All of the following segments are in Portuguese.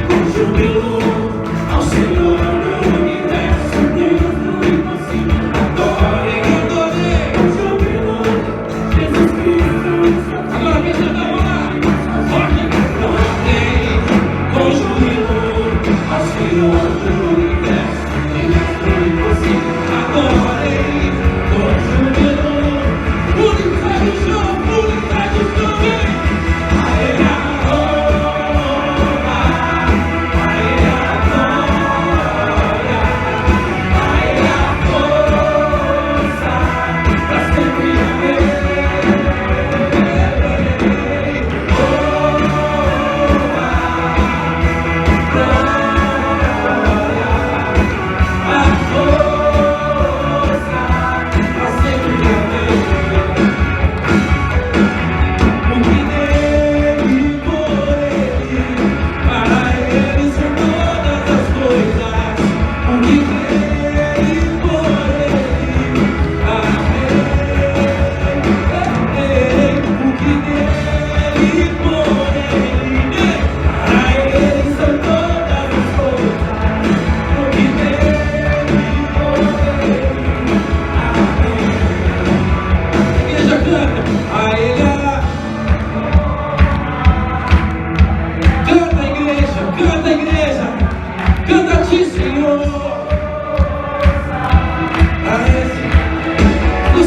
com júbilo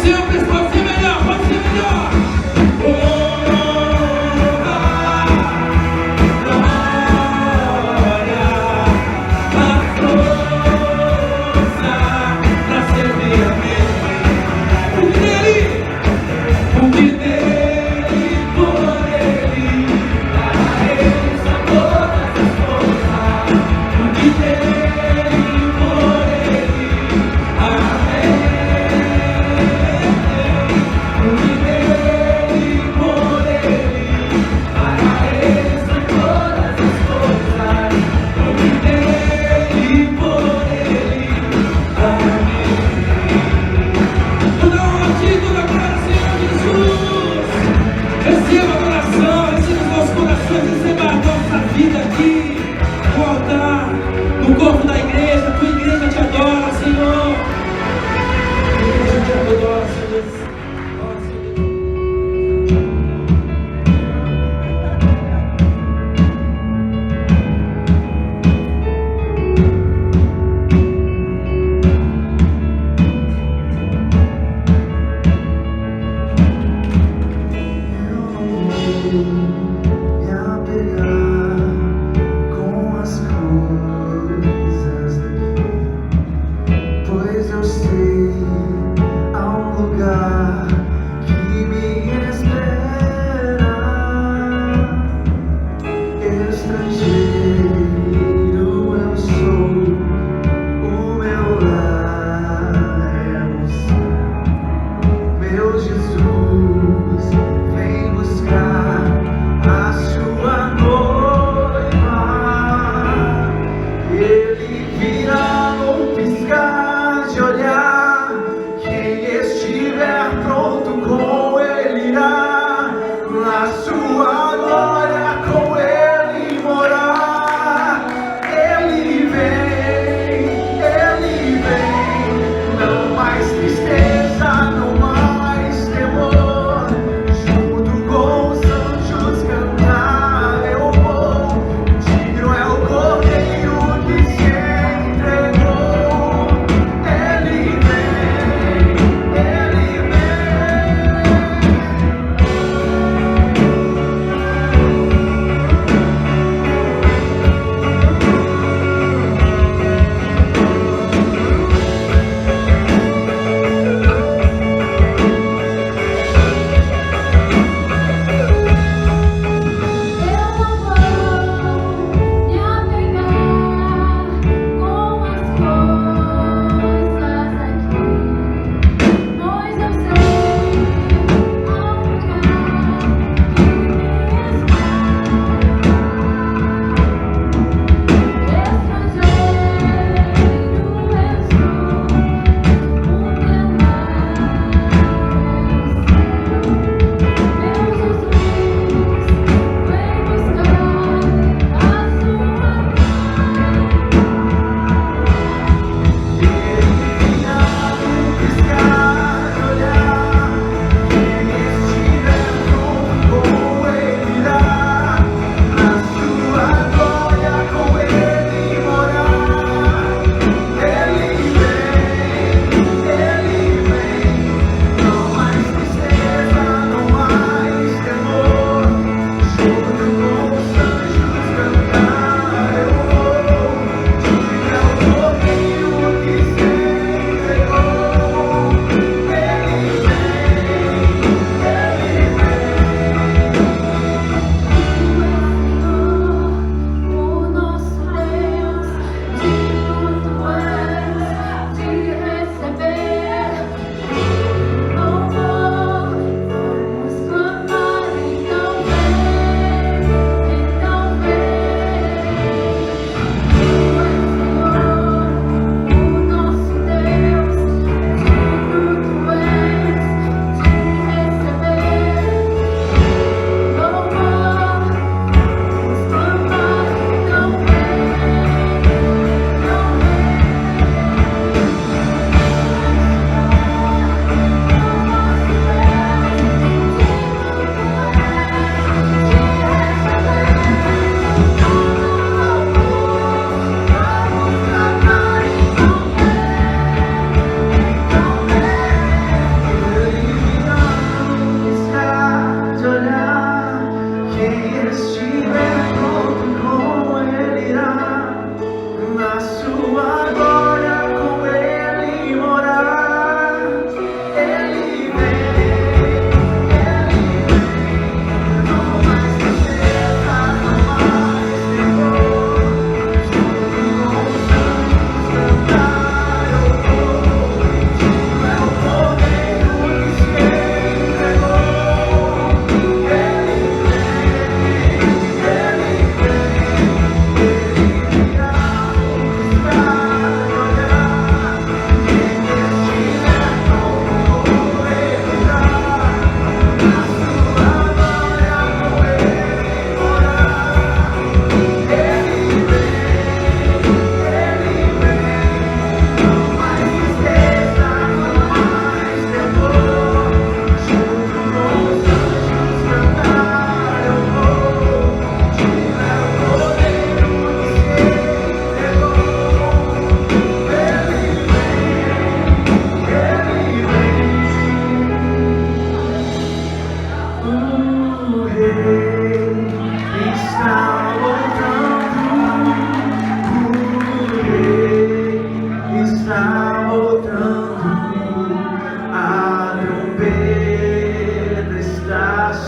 simples, pode ser melhor, pode ser melhor.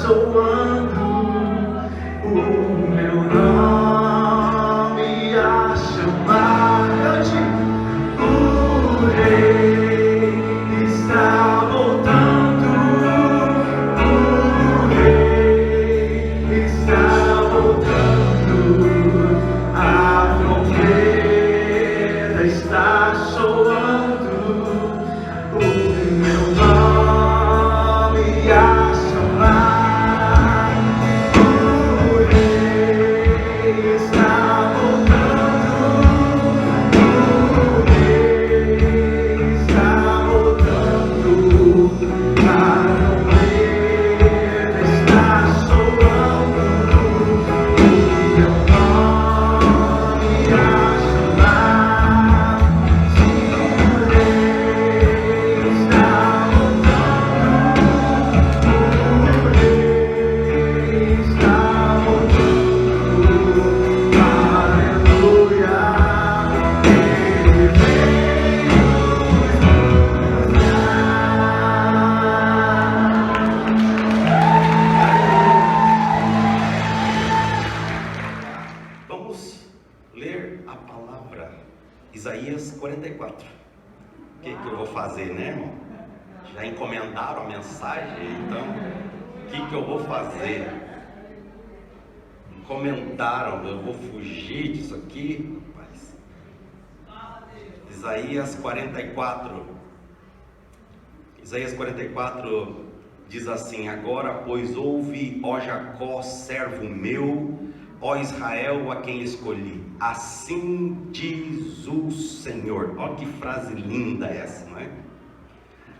soando o meu nome a chamar. Cante. O Rei está voltando. O Rei está voltando. A trombeta está soando. O meu nome a chamar. O Rei está voltando. O Rei está voltando. A trombeta está soando. O meu nome a chamar. Sim, o Rei está voltando. O Rei está voltando. Aleluia. Ele veio nos Vamos ler a palavra, Isaías 44. O que eu vou fazer, né, irmão? Já encomendaram a mensagem, então o que eu vou fazer? Comentaram, eu vou fugir disso aqui, rapaz. Isaías 44. Isaías 44 diz assim: agora, pois, ouve, ó Jacó, servo meu, ó Israel, a quem escolhi. Assim diz o Senhor. Olha que frase linda essa, não é?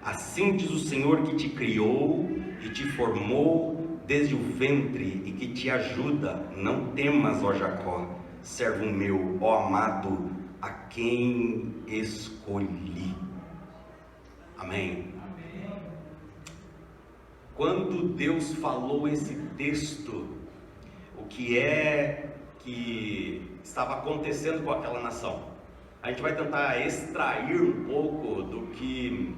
Assim diz o Senhor que te criou e te formou desde o ventre e que te ajuda. Não temas, ó Jacó, servo meu, ó amado, a quem escolhi. Amém. Quando Deus falou esse texto, o que é que estava acontecendo com aquela nação? A gente vai tentar extrair um pouco do que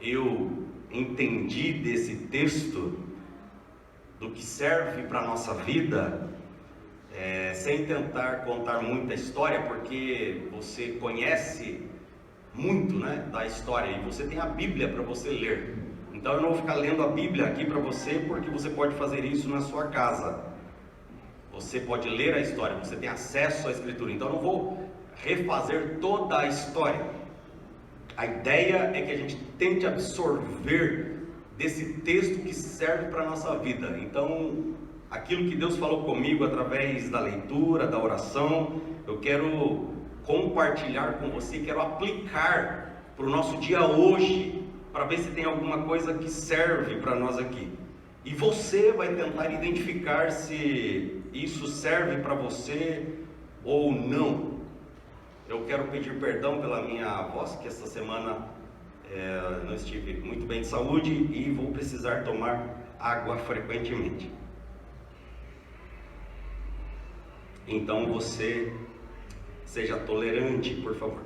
eu entendi desse texto, do que serve para a nossa vida, sem tentar contar muita história, porque você conhece muito, né, da história, e você tem a Bíblia para você ler. Então eu não vou ficar lendo a Bíblia aqui para você, porque você pode fazer isso na sua casa. Você pode ler a história, você tem acesso à Escritura. Então eu não vou refazer toda a história. A ideia é que a gente tente absorver desse texto que serve para a nossa vida. Então, aquilo que Deus falou comigo através da leitura, da oração, eu quero compartilhar com você, quero aplicar para o nosso dia hoje, para ver se tem alguma coisa que serve para nós aqui. E você vai tentar identificar se isso serve para você ou não. Eu quero pedir perdão pela minha voz, que essa semana não estive muito bem de saúde e vou precisar tomar água frequentemente. Então você seja tolerante, por favor.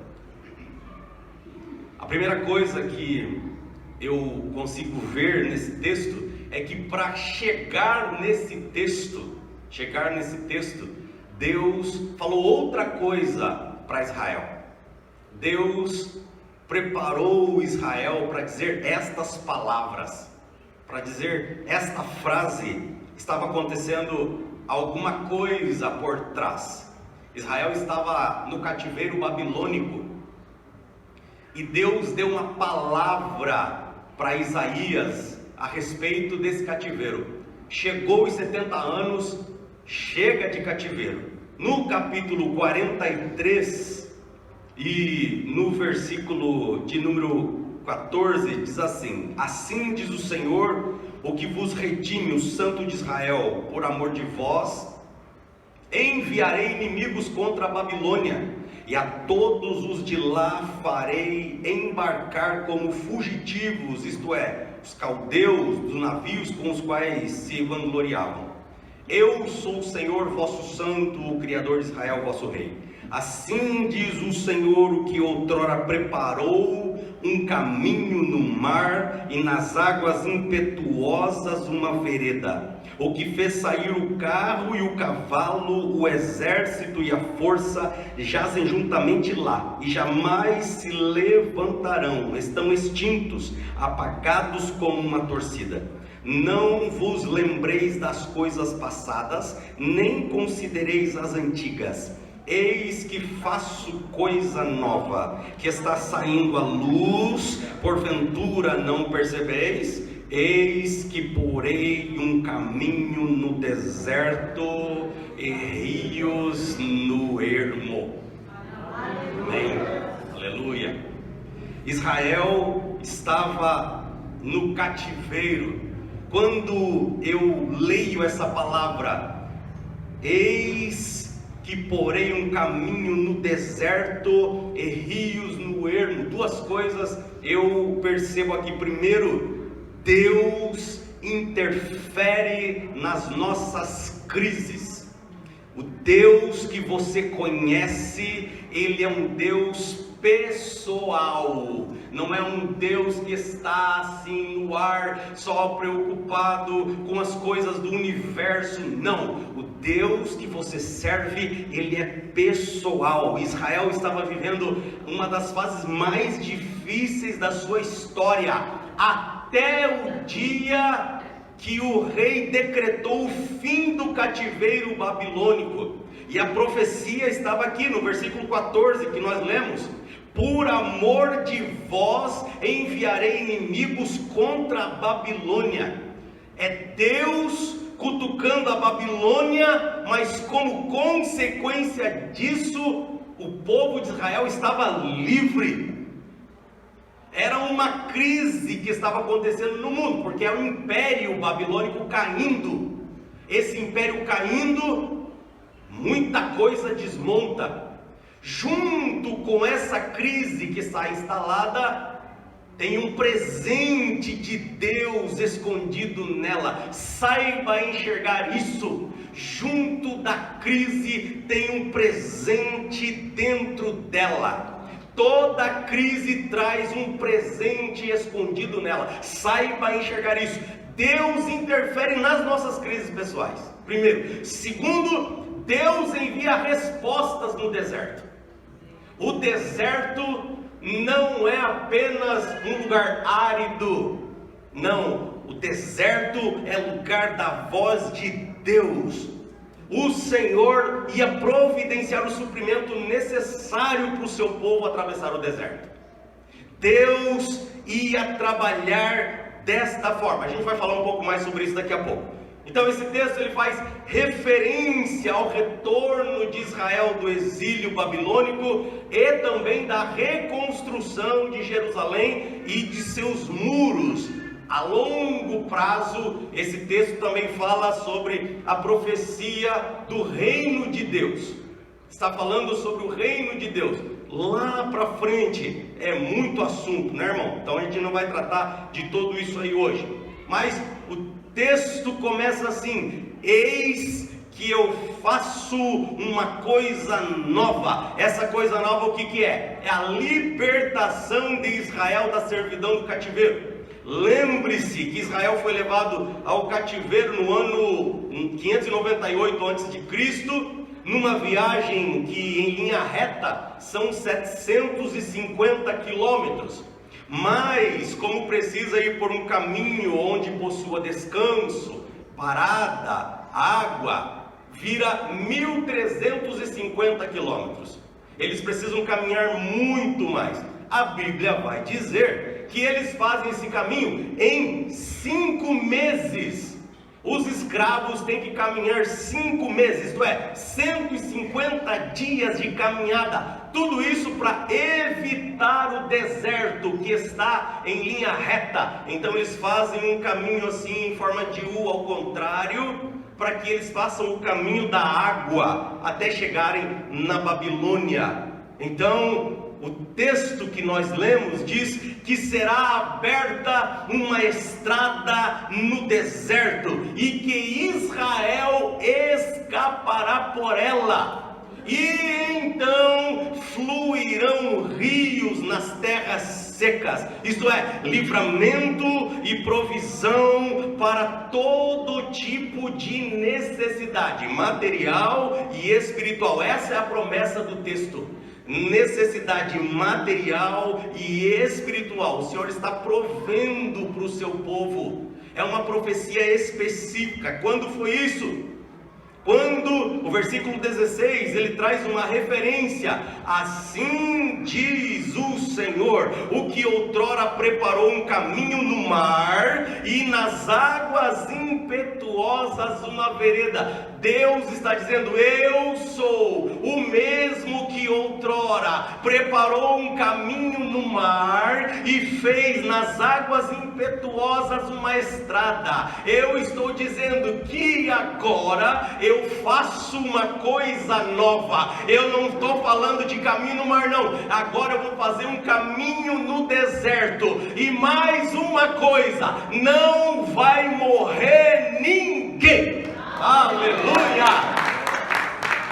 A primeira coisa que eu consigo ver nesse texto é que para chegar nesse texto, Deus falou outra coisa para Israel. Deus preparou Israel para dizer estas palavras, para dizer esta frase. Estava acontecendo alguma coisa por trás. Israel estava no cativeiro babilônico e Deus deu uma palavra para Isaías a respeito desse cativeiro. Chegou os 70 anos, chega de cativeiro. No capítulo 43 e no versículo de número 14 diz assim: assim diz o Senhor, o que vos redime, o Santo de Israel, por amor de vós, enviarei inimigos contra a Babilônia, e a todos os de lá farei embarcar como fugitivos, isto é, os caldeus dos navios com os quais se vangloriavam. Eu sou o Senhor vosso santo, o Criador de Israel, vosso rei. Assim diz o Senhor, o que outrora preparou um caminho no mar e nas águas impetuosas uma vereda. O que fez sair o carro e o cavalo, o exército e a força, jazem juntamente lá, e jamais se levantarão, estão extintos, apagados como uma torcida. Não vos lembreis das coisas passadas, nem considereis as antigas. Eis que faço coisa nova, que está saindo à luz, porventura não percebeis? Eis que porei um caminho no deserto e rios no ermo. Amém. Aleluia. Israel estava no cativeiro. Quando eu leio essa palavra, eis que porei um caminho no deserto e rios no ermo. Duas coisas eu percebo aqui. Primeiro, Deus interfere nas nossas crises. O Deus que você conhece, Ele é um Deus pessoal. Não é um Deus que está assim no ar, só preocupado com as coisas do universo. Não, o Deus que você serve, Ele é pessoal. Israel estava vivendo uma das fases mais difíceis da sua história, até o dia que o rei decretou o fim do cativeiro babilônico. E a profecia estava aqui no versículo 14 que nós lemos: por amor de vós enviarei inimigos contra a Babilônia. É Deus cutucando a Babilônia, mas como consequência disso, o povo de Israel estava livre. Era uma crise que estava acontecendo no mundo, porque é o império babilônico caindo. Esse império caindo, muita coisa desmonta. Junto com essa crise que está instalada, tem um presente de Deus escondido nela. Saiba enxergar isso. Junto da crise tem um presente dentro dela. Toda crise traz um presente escondido nela. Saiba enxergar isso. Deus interfere nas nossas crises pessoais. Primeiro. Segundo, Deus envia respostas no deserto. O deserto não é apenas um lugar árido. Não, o deserto é lugar da voz de Deus. O Senhor ia providenciar o suprimento necessário para o seu povo atravessar o deserto. Deus ia trabalhar desta forma. A gente vai falar um pouco mais sobre isso daqui a pouco. Então esse texto ele faz referência ao retorno de Israel do exílio babilônico e também da reconstrução de Jerusalém e de seus muros. A longo prazo, esse texto também fala sobre a profecia do reino de Deus. Está falando sobre o reino de Deus. Lá para frente é muito assunto, né, irmão? Então a gente não vai tratar de tudo isso aí hoje. Mas o texto começa assim: eis que eu faço uma coisa nova. Essa coisa nova o que é? É a libertação de Israel da servidão do cativeiro. Lembre-se que Israel foi levado ao cativeiro no ano 598 a.C., numa viagem que em linha reta são 750 quilômetros. Mas como precisa ir por um caminho onde possua descanso, parada, água, vira 1.350 quilômetros. Eles precisam caminhar muito mais. A Bíblia vai dizer que eles fazem esse caminho em 5 meses. Os escravos têm que caminhar 5 meses, isto é, 150 dias de caminhada. Tudo isso para evitar o deserto que está em linha reta. Então eles fazem um caminho assim em forma de U ao contrário, para que eles façam o caminho da água até chegarem na Babilônia. Então o texto que nós lemos diz que será aberta uma estrada no deserto e que Israel escapará por ela. E então fluirão rios nas terras secas, isto é, livramento e provisão para todo tipo de necessidade material e espiritual. Essa é a promessa do texto. Necessidade material e espiritual, o Senhor está provendo para o seu povo. É uma profecia específica. Quando foi isso? Quando o versículo 16 ele traz uma referência: assim diz o Senhor, o que outrora preparou um caminho no mar e nas águas impetuosas uma vereda. Deus está dizendo: eu sou o mesmo que outrora preparou um caminho no mar e fez nas águas impetuosas uma estrada. Eu estou dizendo que agora eu faço uma coisa nova. Eu não estou falando de caminho no mar, não. Agora eu vou fazer um caminho no deserto. E mais uma coisa: não vai morrer ninguém. Aleluia!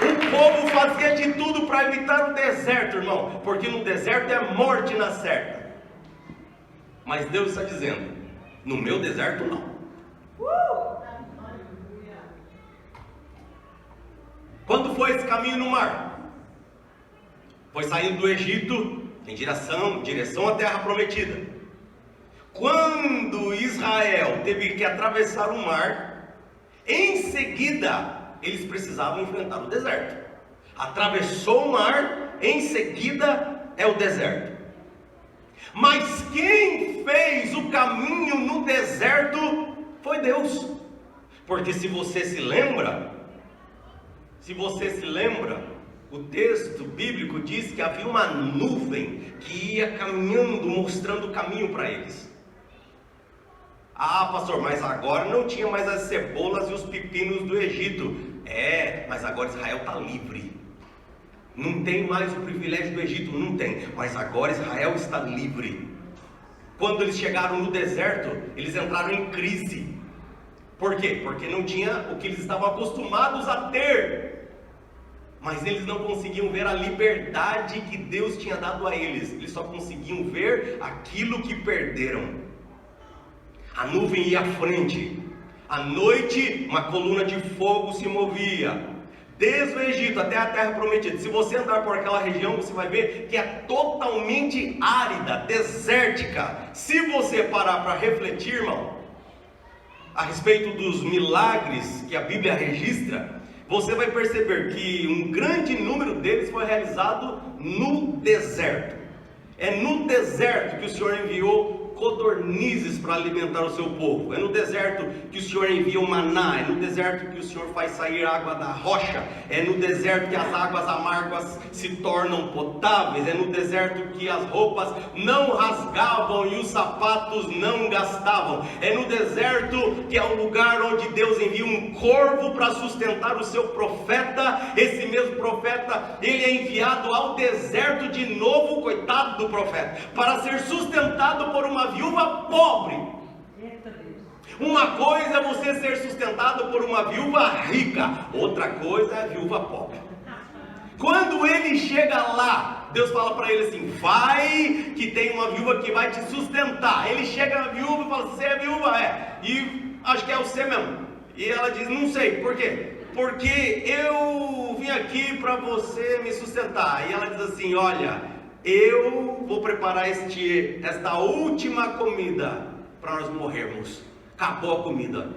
O povo fazia de tudo para evitar o deserto, irmão, porque no deserto é morte na certa. Mas Deus está dizendo: no meu deserto não. Quando foi esse caminho no mar? Foi saindo do Egito em direção à terra prometida. Quando Israel teve que atravessar o mar, em seguida eles precisavam enfrentar o deserto. Atravessou o mar, em seguida é o deserto. Mas quem fez o caminho no deserto foi Deus. Porque se você se lembra, o texto bíblico diz que havia uma nuvem que ia caminhando, mostrando o caminho para eles. Ah, pastor, mas agora não tinha mais as cebolas e os pepinos do Egito. Mas agora Israel está livre. Não tem mais o privilégio do Egito, não tem. Mas agora Israel está livre. Quando eles chegaram no deserto, eles entraram em crise. Por quê? Porque não tinha o que eles estavam acostumados a ter. Mas eles não conseguiam ver a liberdade que Deus tinha dado a eles. Eles só conseguiam ver aquilo que perderam. A nuvem ia à frente. À noite, uma coluna de fogo se movia. Desde o Egito até a terra prometida. Se você andar por aquela região, você vai ver que é totalmente árida, desértica. Se você parar para refletir, irmão, a respeito dos milagres que a Bíblia registra, você vai perceber que um grande número deles foi realizado no deserto. É no deserto que o Senhor enviou codornizes para alimentar o seu povo. É no deserto que o Senhor envia o maná. É no deserto que o Senhor faz sair água da rocha. É no deserto que as águas amargas se tornam potáveis. É no deserto que as roupas não rasgavam e os sapatos não gastavam. É no deserto que é o lugar onde Deus envia um corvo para sustentar o seu profeta. Esse mesmo profeta, ele é enviado ao deserto de novo, coitado do profeta, para ser sustentado por uma viúva pobre. Uma coisa é você ser sustentado por uma viúva rica, outra coisa é a viúva pobre. Quando ele chega lá, Deus fala para ele assim: vai, que tem uma viúva que vai te sustentar. Ele chega na viúva e fala: você é viúva? E acho que é você mesmo. E ela diz: não sei, por quê? Porque eu vim aqui para você me sustentar. E ela diz assim: olha, eu vou preparar esta última comida para nós morrermos. Acabou a comida,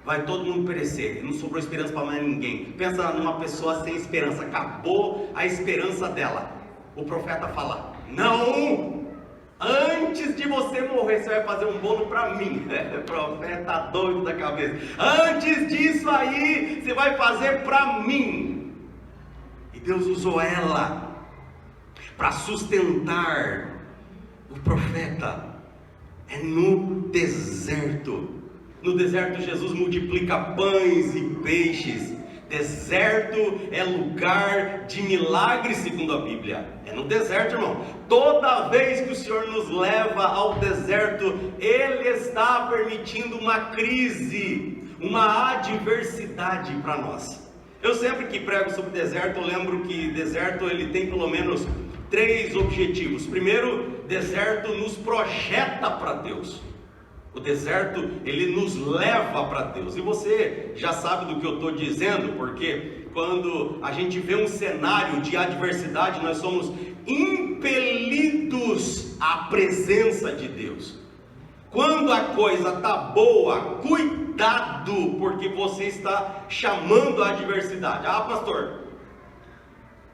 vai todo mundo perecer, não sobrou esperança para mais ninguém. Pensa numa pessoa sem esperança, acabou a esperança dela. O profeta fala: não, antes de você morrer você vai fazer um bolo para mim. O profeta doido da cabeça. Antes disso aí você vai fazer para mim. E Deus usou ela para sustentar o profeta. É no deserto. No deserto Jesus multiplica pães e peixes. Deserto é lugar de milagres, segundo a Bíblia. É no deserto, irmão. Toda vez que o Senhor nos leva ao deserto, Ele está permitindo uma crise, uma adversidade para nós. Eu sempre que prego sobre deserto, eu lembro que deserto ele tem pelo menos 3 objetivos. Primeiro, deserto nos projeta para Deus. O deserto, ele nos leva para Deus. E você já sabe do que eu estou dizendo, porque quando a gente vê um cenário de adversidade, nós somos impelidos à presença de Deus. Quando a coisa está boa, cuidado, porque você está chamando a adversidade. Ah, pastor,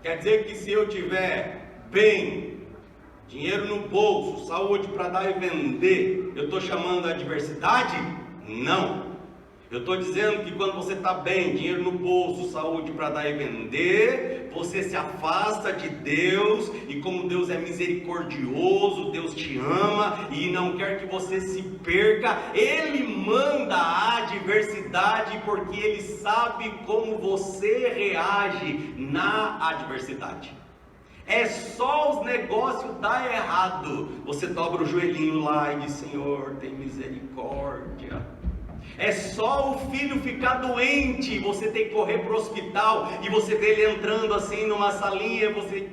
quer dizer que se eu tiver bem, dinheiro no bolso, saúde para dar e vender, eu estou chamando a adversidade? Não. Eu estou dizendo que quando você está bem, dinheiro no bolso, saúde para dar e vender, você se afasta de Deus, e como Deus é misericordioso, Deus te ama e não quer que você se perca, Ele manda a adversidade porque Ele sabe como você reage na adversidade. É só os negócios dar errado, você dobra o joelhinho lá e diz: Senhor, tem misericórdia. É só o filho ficar doente, você tem que correr para o hospital, e você vê ele entrando assim numa salinha, você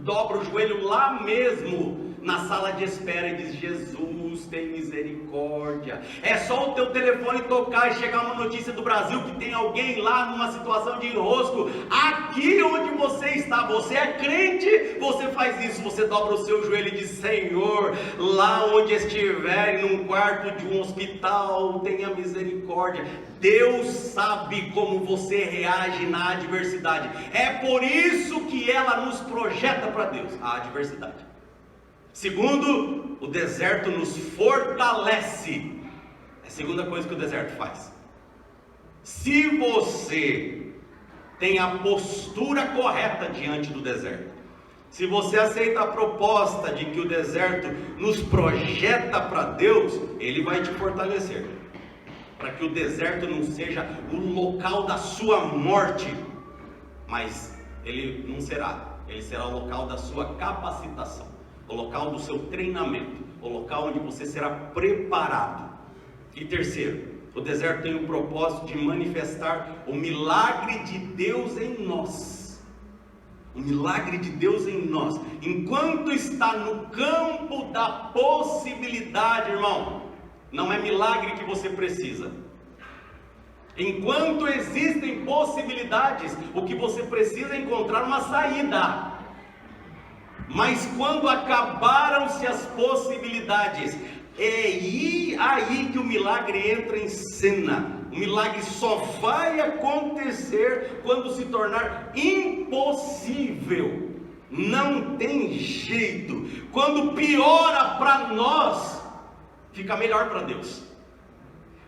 dobra o joelho lá mesmo, na sala de espera, e diz: Jesus, tem misericórdia. É só o teu telefone tocar e chegar uma notícia do Brasil que tem alguém lá numa situação de enrosco, aqui onde você está, você é crente, você faz isso, você dobra o seu joelho e diz: Senhor, lá onde estiver, num quarto de um hospital, tenha misericórdia. Deus sabe como você reage na adversidade, é por isso que ela nos projeta para Deus, a adversidade. Segundo, o deserto nos fortalece. É a segunda coisa que o deserto faz. Se você tem a postura correta diante do deserto, se você aceita a proposta de que o deserto nos projeta para Deus, ele vai te fortalecer, para que o deserto não seja o local da sua morte, mas ele não será, ele será o local da sua capacitação, o local do seu treinamento, o local onde você será preparado. E terceiro, o deserto tem o propósito de manifestar o milagre de Deus em nós. O milagre de Deus em nós. Enquanto está no campo da possibilidade, irmão, não é milagre que você precisa. Enquanto existem possibilidades, o que você precisa é encontrar uma saída. Mas quando acabaram-se as possibilidades, é aí que o milagre entra em cena. O milagre só vai acontecer quando se tornar impossível. Não tem jeito. Quando piora para nós, fica melhor para Deus,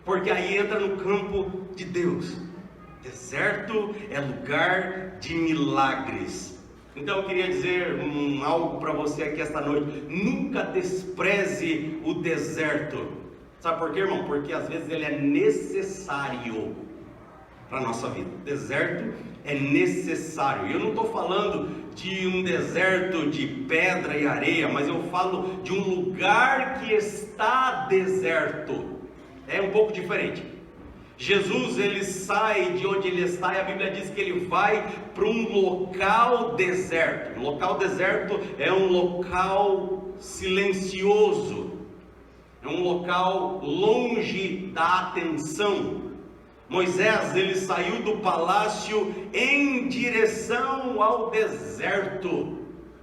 porque aí entra no campo de Deus. Deserto é lugar de milagres. Então eu queria dizer algo para você aqui esta noite: nunca despreze o deserto. Sabe por quê, irmão? Porque às vezes ele é necessário para a nossa vida. Deserto é necessário. E eu não estou falando de um deserto de pedra e areia, mas eu falo de um lugar que está deserto. É um pouco diferente. Jesus, ele sai de onde ele está, e a Bíblia diz que ele vai para um local deserto. O local deserto é um local silencioso, é um local longe da atenção. Moisés, ele saiu do palácio em direção ao deserto.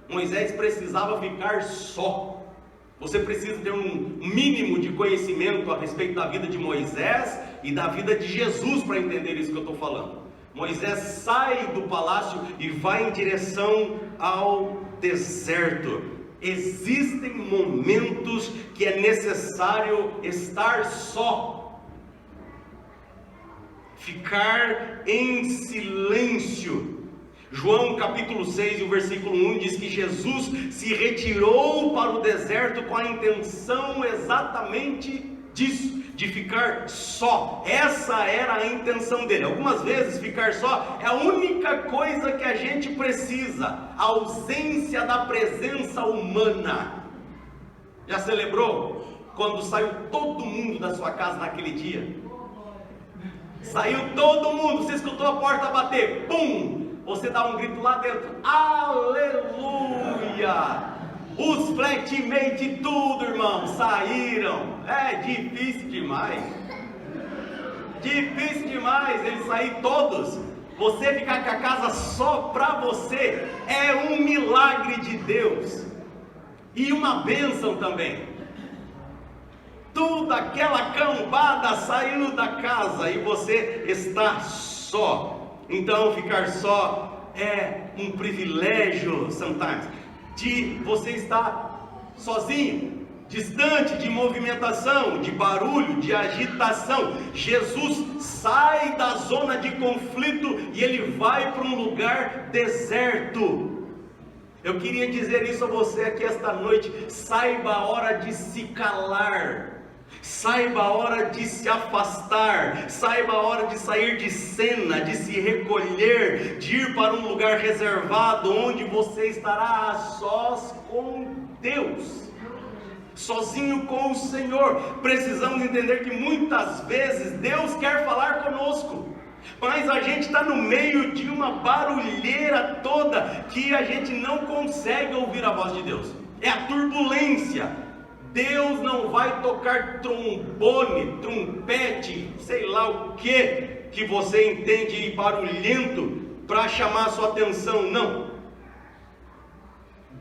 Moisés precisava ficar só. Você precisa ter um mínimo de conhecimento a respeito da vida de Moisés e da vida de Jesus para entender isso que eu estou falando. Moisés sai do palácio e vai em direção ao deserto. Existem momentos que é necessário estar só, ficar em silêncio. João capítulo 6, o versículo 1 diz que Jesus se retirou para o deserto com a intenção exatamente disso, de ficar só. Essa era a intenção dele. Algumas vezes ficar só é a única coisa que a gente precisa, a ausência da presença humana. Já celebrou quando saiu todo mundo da sua casa naquele dia? Saiu todo mundo, você escutou a porta bater, pum! você dá um grito lá dentro, aleluia! Os flatmates tudo, irmão, saíram. É difícil demais. Difícil demais eles saírem todos. Você ficar com a casa só para você é um milagre de Deus. E uma bênção também. Toda aquela cambada saiu da casa e você está só. Então ficar só é um privilégio, sometimes, de você estar sozinho, distante de movimentação, de barulho, de agitação. Jesus sai da zona de conflito e ele vai para um lugar deserto. Eu queria dizer isso a você aqui esta noite. Saiba a hora de se calar. Saiba a hora de se afastar, saiba a hora de sair de cena, de se recolher, de ir para um lugar reservado, onde você estará a sós com Deus, sozinho com o Senhor. Precisamos entender que muitas vezes Deus quer falar conosco, mas a gente está no meio de uma barulheira toda, que a gente não consegue ouvir a voz de Deus, é a turbulência. Deus não vai tocar trombone, trompete, sei lá o que você entende barulhento para chamar a sua atenção, não.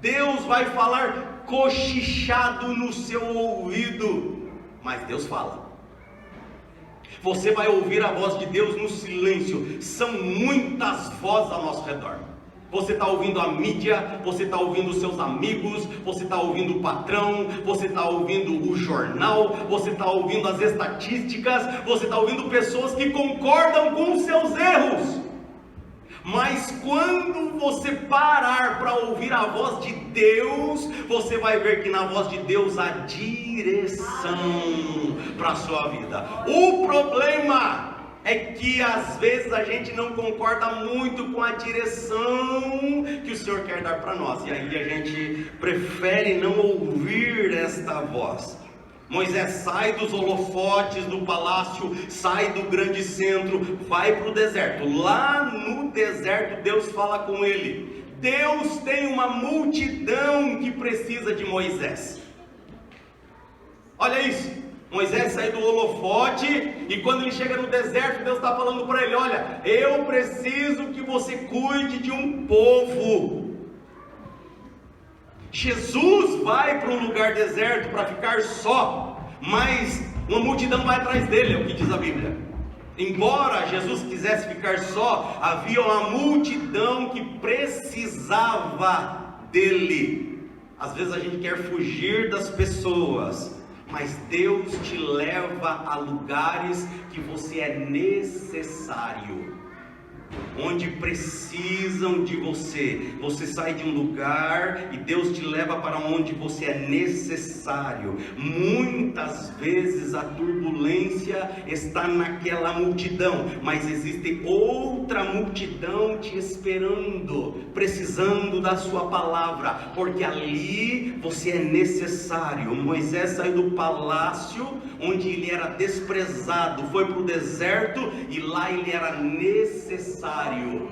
Deus vai falar cochichado no seu ouvido, mas Deus fala. Você vai ouvir a voz de Deus no silêncio. São muitas vozes ao nosso redor. Você está ouvindo a mídia, você está ouvindo os seus amigos, você está ouvindo o patrão, você está ouvindo o jornal, você está ouvindo as estatísticas, você está ouvindo pessoas que concordam com os seus erros. Mas quando você parar para ouvir a voz de Deus, você vai ver que na voz de Deus há direção para a sua vida. O problema é que às vezes a gente não concorda muito com a direção que o Senhor quer dar para nós, e aí a gente prefere não ouvir esta voz. Moisés sai dos holofotes do palácio, sai do grande centro, vai para o deserto. Lá no deserto Deus fala com ele. Deus tem uma multidão que precisa de Moisés. Olha isso. Moisés sai do holofote e quando ele chega no deserto, Deus está falando para ele: olha, eu preciso que você cuide de um povo. Jesus vai para um lugar deserto para ficar só, mas uma multidão vai atrás dele, é o que diz a Bíblia. Embora Jesus quisesse ficar só, havia uma multidão que precisava dele. Às vezes a gente quer fugir das pessoas, mas Deus te leva a lugares que você é necessário, onde precisam de você. Você sai de um lugar e Deus te leva para onde você é necessário. Muitas vezes a turbulência está naquela multidão, mas existe outra multidão te esperando, precisando da sua palavra, porque ali você é necessário. Moisés saiu do palácio onde ele era desprezado, foi para o deserto e lá ele era necessário.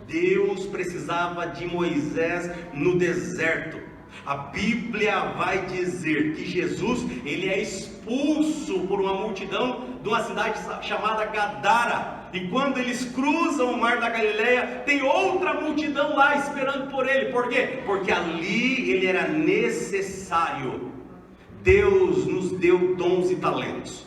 Deus precisava de Moisés no deserto. A Bíblia vai dizer que Jesus, ele é expulso por uma multidão de uma cidade chamada Gadara, e quando eles cruzam o mar da Galileia, tem outra multidão lá esperando por ele. Por quê? Porque ali ele era necessário. Deus nos deu dons e talentos.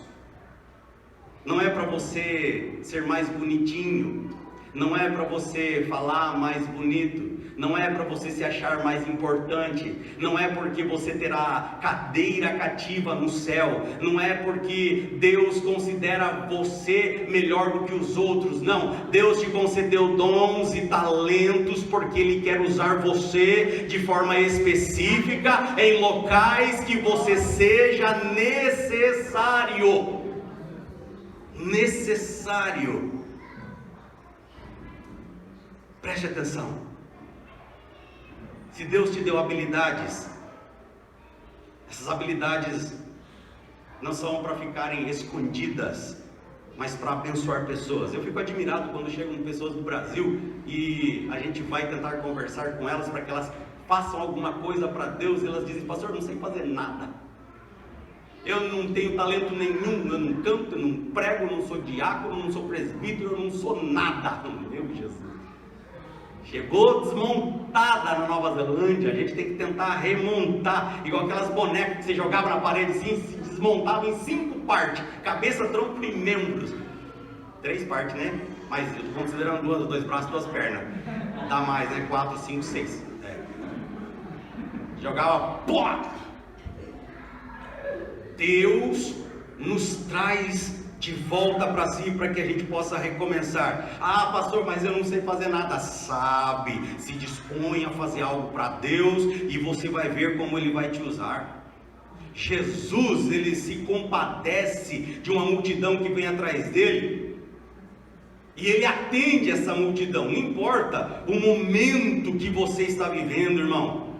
Não é para você ser mais bonitinho, não é para você falar mais bonito, não é para você se achar mais importante, não é porque você terá cadeira cativa no céu, não é porque Deus considera você melhor do que os outros. Não, Deus te concedeu dons e talentos porque Ele quer usar você de forma específica em locais que você seja necessário. Preste atenção. Se Deus te deu habilidades, essas habilidades não são para ficarem escondidas mas para abençoar pessoas. Eu fico admirado quando chegam pessoas do Brasil e a gente vai tentar conversar com elas para que elas façam alguma coisa para Deus, e elas dizem: pastor, eu não sei fazer nada, eu não tenho talento nenhum, eu não canto, eu não prego, eu não sou diácono, eu não sou presbítero, eu não sou nada. Meu Jesus, chegou desmontada na Nova Zelândia. A gente tem que tentar remontar, igual aquelas bonecas que você jogava na parede assim, se desmontava em 5 partes: cabeça, tronco e membros. 3 partes, né? Mas eu estou considerando 2 braços e 2 pernas. Dá mais, né? 4, 5, 6. Jogava, pô! Deus nos traz de volta para si, para que a gente possa recomeçar. Ah, pastor, mas eu não sei fazer nada. Sabe, se dispõe a fazer algo para Deus e você vai ver como Ele vai te usar. Jesus, Ele se compadece de uma multidão que vem atrás dele, e Ele atende essa multidão. Não importa o momento que você está vivendo, irmão.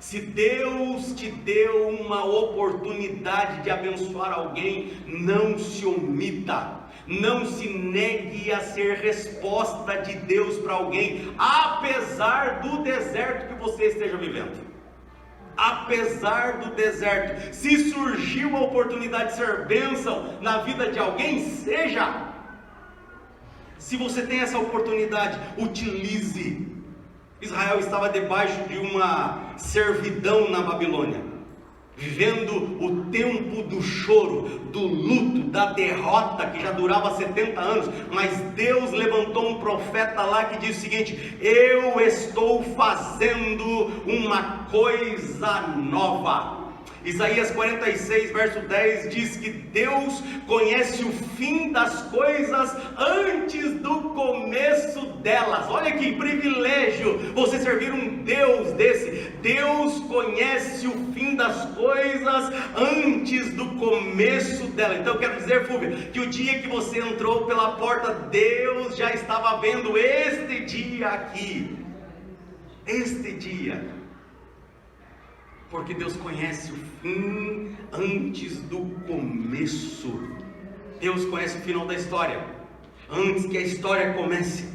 Se Deus te deu uma oportunidade de abençoar alguém, não se omita, não se negue a ser resposta de Deus para alguém, apesar do deserto que você esteja vivendo. Apesar do deserto, se surgiu a oportunidade de ser bênção na vida de alguém, seja. Se você tem essa oportunidade, utilize. Israel estava debaixo de uma servidão na Babilônia, vivendo o tempo do choro, do luto, da derrota que já durava 70 anos, mas Deus levantou um profeta lá que diz o seguinte: eu estou fazendo uma coisa nova. Isaías 46, verso 10 diz que Deus conhece o fim das coisas antes do começo delas. Olha que privilégio você servir um Deus desse. Deus conhece o fim das coisas antes do começo delas. Então eu quero dizer, Fúvia, que o dia que você entrou pela porta, Deus já estava vendo este dia aqui. Este dia. Porque Deus conhece o fim antes do começo. Deus conhece o final da história antes que a história comece.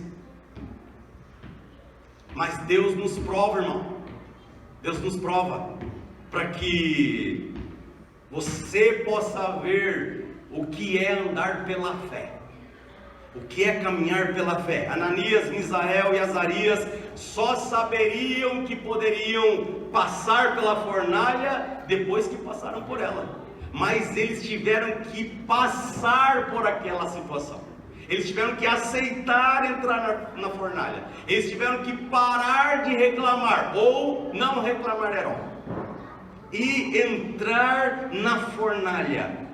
Mas Deus nos prova, irmão. Deus nos prova para que você possa ver o que é andar pela fé, o que é caminhar pela fé. Ananias, Misael e Azarias só saberiam que poderiam passar pela fornalha depois que passaram por ela, mas eles tiveram que passar por aquela situação. Eles tiveram que aceitar entrar na fornalha. Eles tiveram que parar de reclamar, ou não reclamar at all, e entrar na fornalha.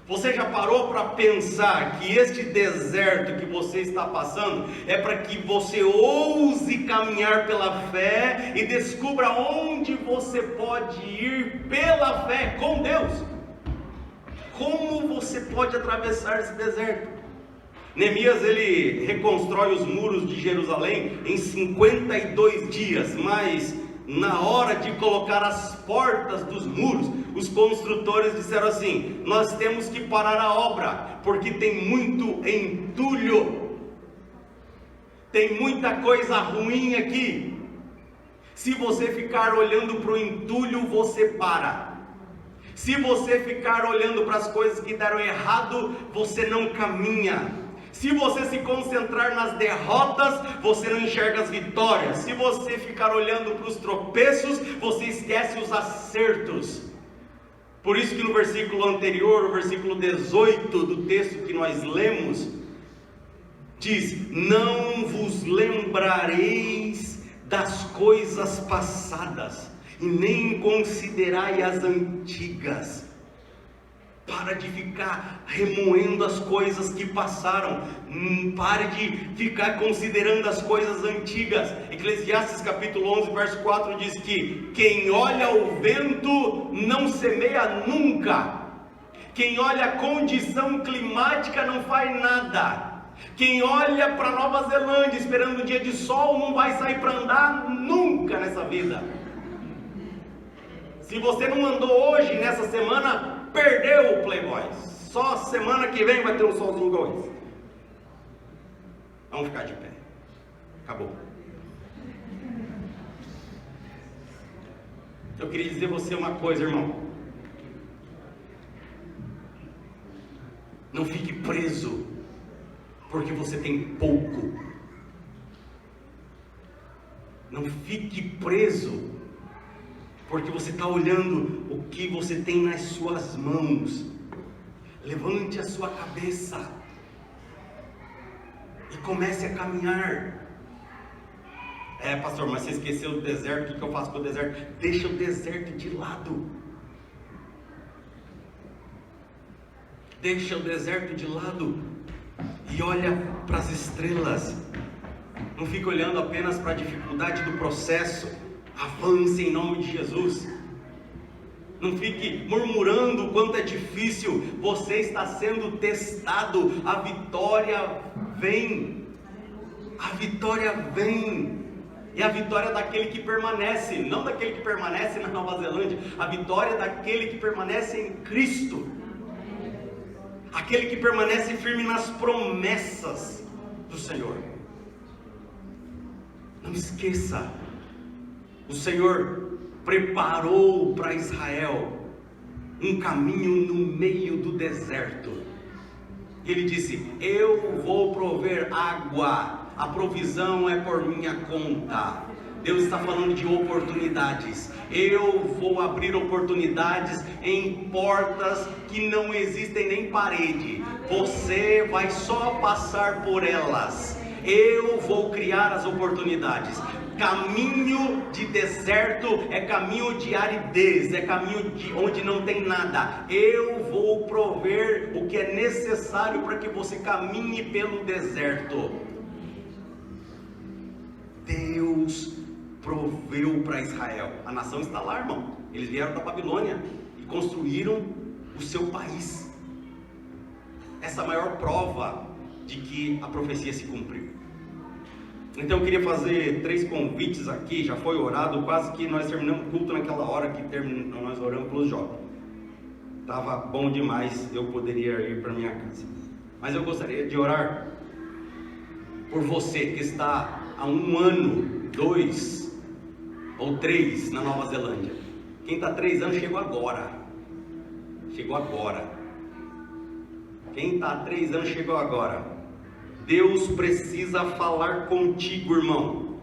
Você já parou para pensar que este deserto que você está passando é para que você ouse caminhar pela fé e descubra onde você pode ir pela fé com Deus? Como você pode atravessar esse deserto? Neemias, ele reconstrói os muros de Jerusalém em 52 dias, mas na hora de colocar as portas dos muros, os construtores disseram assim: nós temos que parar a obra, porque tem muito entulho, tem muita coisa ruim aqui. Se você ficar olhando para o entulho, você para. Se você ficar olhando para as coisas que deram errado, você não caminha. Se você se concentrar nas derrotas, você não enxerga as vitórias. Se você ficar olhando para os tropeços, você esquece os acertos. Por isso que no versículo anterior, o versículo 18 do texto que nós lemos, diz: não vos lembrareis das coisas passadas, e nem considerai as antigas. Para de ficar remoendo as coisas que passaram. Pare de ficar considerando as coisas antigas. Eclesiastes capítulo 11, verso 4 diz que quem olha o vento não semeia nunca. Quem olha a condição climática não faz nada. Quem olha para Nova Zelândia esperando um dia de sol não vai sair para andar nunca nessa vida. Se você não andou hoje, nessa semana, perdeu o Playboy. Só semana que vem vai ter um solzinho igual esse. Vamos ficar de pé. Acabou. Eu queria dizer a você uma coisa, irmão. Não fique preso porque você tem pouco. Não fique preso porque você está olhando o que você tem nas suas mãos. Levante a sua cabeça e comece a caminhar. Pastor, mas você esqueceu do deserto, o que eu faço com o deserto? Deixa o deserto de lado. Deixa o deserto de lado e olha para as estrelas. Não fique olhando apenas para a dificuldade do processo. Avance em nome de Jesus. Não fique murmurando o quanto é difícil. Você está sendo testado. A vitória vem. A vitória vem. E a vitória daquele que permanece, não daquele que permanece na Nova Zelândia. A vitória daquele que permanece em Cristo. Aquele que permanece firme nas promessas do Senhor. Não esqueça, o Senhor preparou para Israel um caminho no meio do deserto. Ele disse: eu vou prover água, a provisão é por minha conta. Deus está falando de oportunidades. Eu vou abrir oportunidades em portas que não existem nem parede. Você vai só passar por elas. Eu vou criar as oportunidades. Caminho de deserto é caminho de aridez, é caminho de onde não tem nada. Eu vou prover o que é necessário para que você caminhe pelo deserto. Deus proveu para Israel. A nação está lá, irmão. Eles vieram da Babilônia e construíram o seu país. Essa é a maior prova de que a profecia se cumpriu. Então eu queria fazer 3 convites aqui. Já foi orado, quase que nós terminamos o culto naquela hora que nós oramos pelos jovens. Estava bom demais, eu poderia ir para minha casa. Mas eu gostaria de orar por você que está há 1 ano, 2 ou 3 na Nova Zelândia. Quem está 3 anos chegou agora. Chegou agora. Quem está há 3 anos chegou agora. Deus precisa falar contigo, irmão.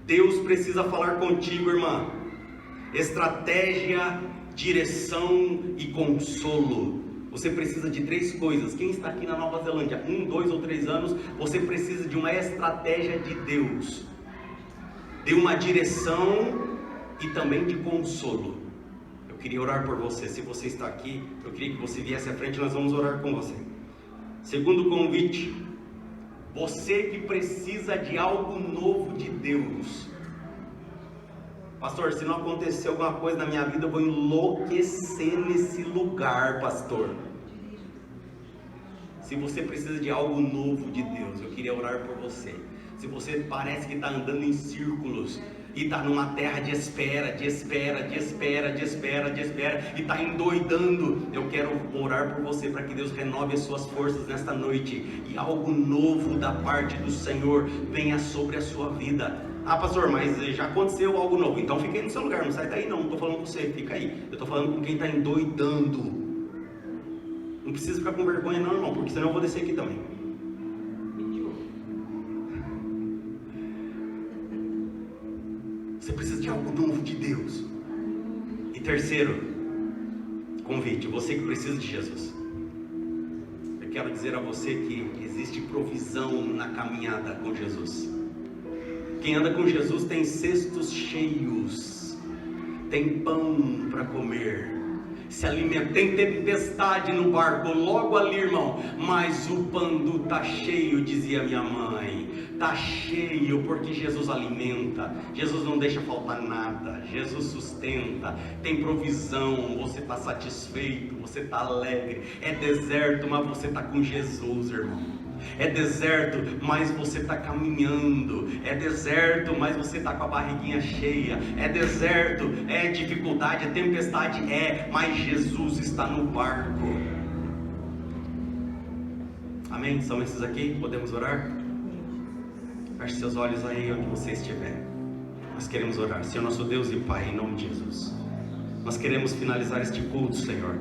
Deus precisa falar contigo, irmã. Estratégia, direção e consolo. Você precisa de 3 coisas. Quem está aqui na Nova Zelândia, 1, 2 ou 3 anos, você precisa de uma estratégia de Deus, de uma direção e também de consolo. Eu queria orar por você. Se você está aqui, eu queria que você viesse à frente, nós vamos orar com você. Segundo convite, você que precisa de algo novo de Deus. Pastor, se não acontecer alguma coisa na minha vida, eu vou enlouquecer nesse lugar, pastor. Se você precisa de algo novo de Deus, eu queria orar por você. Se você parece que está andando em círculos e está numa terra de espera, e está endoidando, eu quero orar por você para que Deus renove as suas forças nesta noite e algo novo da parte do Senhor venha sobre a sua vida. Ah, pastor, mas já aconteceu algo novo. Então fica aí no seu lugar, não sai daí não. Não estou falando com você, fica aí. Eu estou falando com quem está endoidando. Não precisa ficar com vergonha não, irmão, porque senão eu vou descer aqui também. Você precisa de algo novo de Deus. E terceiro convite, você que precisa de Jesus. Eu quero dizer a você que existe provisão na caminhada com Jesus. Quem anda com Jesus tem cestos cheios, tem pão para comer, se alimenta, tem tempestade no barco, logo ali, irmão, mas o pando está cheio, dizia minha mãe, está cheio, porque Jesus alimenta, Jesus não deixa faltar nada, Jesus sustenta, tem provisão, você está satisfeito, você está alegre, é deserto, mas você está com Jesus, irmão. É deserto, mas você está caminhando. É deserto, mas você está com a barriguinha cheia. É deserto, é dificuldade, é tempestade, mas Jesus está no barco. Amém? São esses aqui? Podemos orar? Feche seus olhos aí onde você estiver. Nós queremos orar. Senhor nosso Deus e Pai, em nome de Jesus, nós queremos finalizar este culto, Senhor,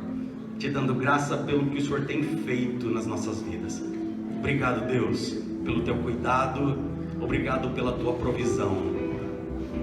te dando graça pelo que o Senhor tem feito nas nossas vidas. Obrigado, Deus, pelo teu cuidado. Obrigado pela tua provisão.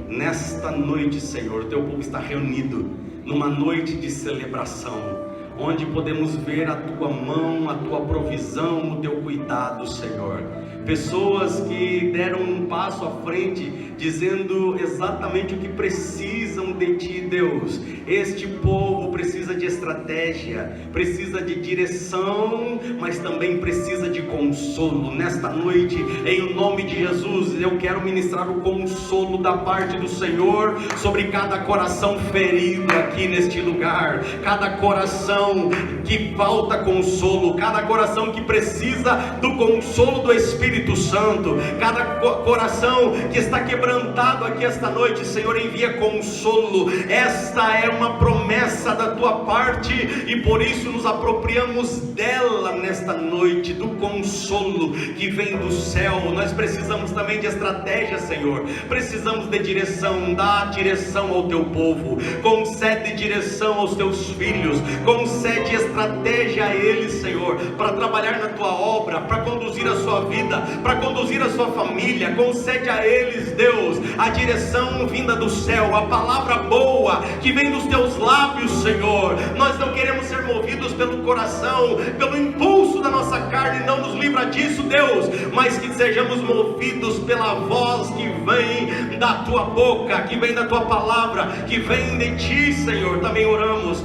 Nesta noite, Senhor, o teu povo está reunido numa noite de celebração, onde podemos ver a tua mão, a tua provisão, o teu cuidado, Senhor. Pessoas que deram um passo à frente, dizendo exatamente o que precisam de ti, Deus. Este povo precisa de estratégia, precisa de direção, mas também precisa de consolo. Nesta noite, em nome de Jesus, eu quero ministrar o consolo da parte do Senhor sobre cada coração ferido aqui neste lugar, cada coração que falta consolo, cada coração que precisa do consolo do Espírito Santo, cada coração que está quebrantado aqui esta noite. Senhor, envia consolo. Esta é uma promessa da tua parte e por isso nos apropriamos dela nesta noite, do consolo que vem do céu. Nós precisamos também de estratégia, Senhor, precisamos de direção. Dá direção ao teu povo, concede direção aos teus filhos, concede estratégia a eles, Senhor, para trabalhar na tua obra, para conduzir a sua vida, para conduzir a sua família. Concede a eles, Deus, a direção vinda do céu, a palavra boa que vem dos teus lábios, Senhor. Nós não queremos ser movidos pelo coração, pelo impulso da nossa carne. Não nos livra disso, Deus, mas que sejamos movidos pela voz que vem da tua boca, que vem da tua palavra, que vem de ti, Senhor. Também oramos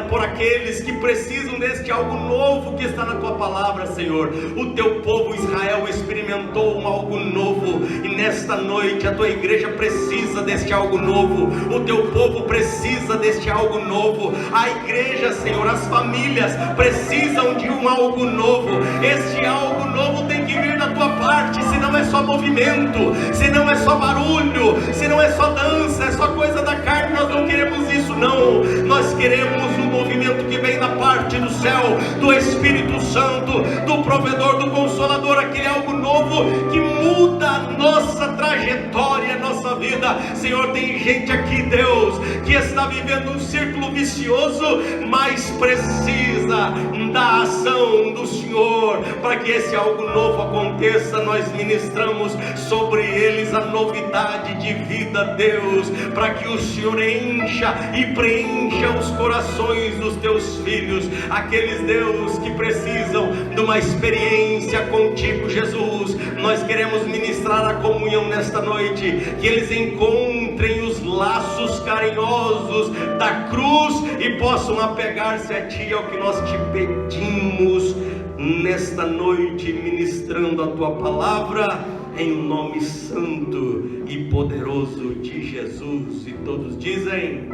por aqueles que precisam deste algo novo que está na tua palavra, Senhor. O teu povo Israel experimentou um algo novo e nesta noite a tua igreja precisa deste algo novo. O teu povo precisa deste algo novo. A igreja, Senhor, as famílias precisam de um algo novo. Este algo novo tem que vir da tua parte. Se não é só movimento, se não é só barulho, se não é só dança, é só coisa da carne, nós não queremos isso, não. Nós queremos um movimento que vem da parte do céu, do Espírito Santo, do provedor, do consolador, aquele algo novo que muda a nossa trajetória, a nossa vida. Senhor, tem gente aqui, Deus, que está vivendo um círculo vicioso, mas precisa da ação do Senhor para que esse algo novo aconteça. Nós ministramos sobre eles a novidade de vida, Deus, para que o Senhor encha e preencha os corações dos teus filhos, aqueles, Deus, que precisam de uma experiência contigo, Jesus. Nós queremos ministrar a comunhão nesta noite, que eles encontrem os laços carinhosos da cruz e possam apegar-se a ti. É o que nós te pedimos nesta noite, ministrando a tua palavra em nome santo e poderoso de Jesus. E todos dizem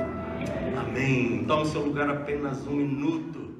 amém. Tome seu lugar apenas um minuto.